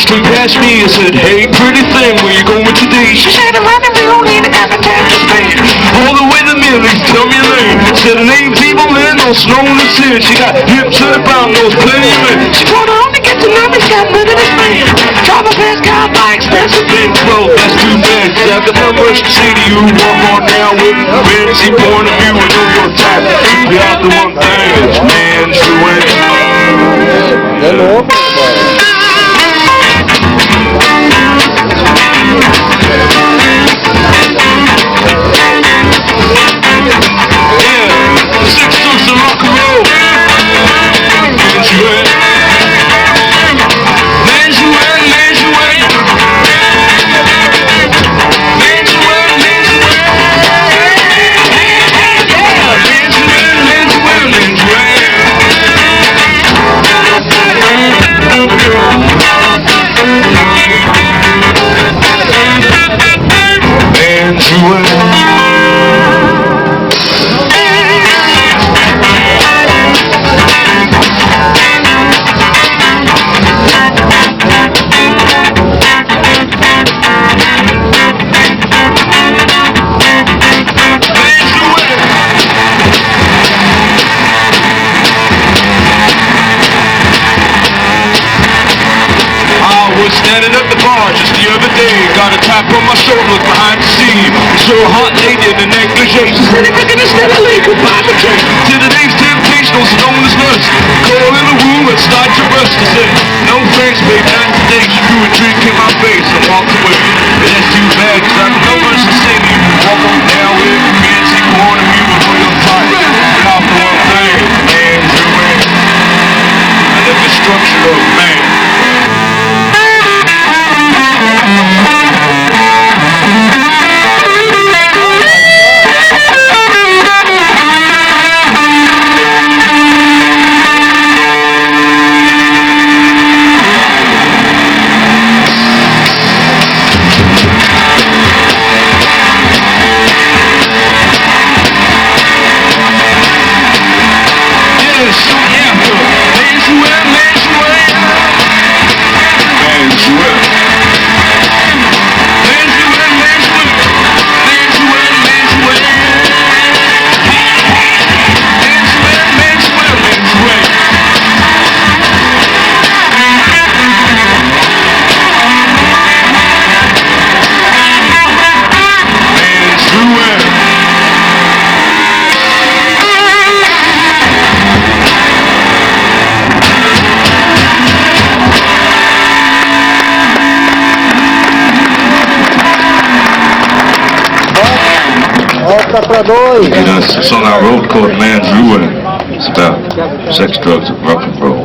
straight past me and said, hey, pretty thing, where you going today? She said, I'm running the only in the appetite to stay. All the way to Millie's, tell me your name. Said her name's Evil Lynn, no snow in the city. She got hip to the pound, knows plenty of men. She told her only get to know me, she got rid of this man. Travel past car, buy expensive big clothes. That's too bad, cause I got not much to say to you. Walk on down with a fancy point of view and know your type. We got the one thing, it's man, true and Hello. standing at the bar just the other day. Got a tap on my shoulder, look behind the scene. Saw a hot lady in a negligee. She said, looking at steadily, goodbye the train. To the day's temptation, also known as nuts. Call in the room and start to rust. I said, no thanks, babe, not today. She threw a drink in my face and walked away. But that's too bad, cause I got no much to say to you. Walk on down with a fancy corner view and hold your tight. But not for one thing, man, Joanne. I love the structure of man. It's on our road called Man's Ruin. It's about sex, drugs, and rock and roll.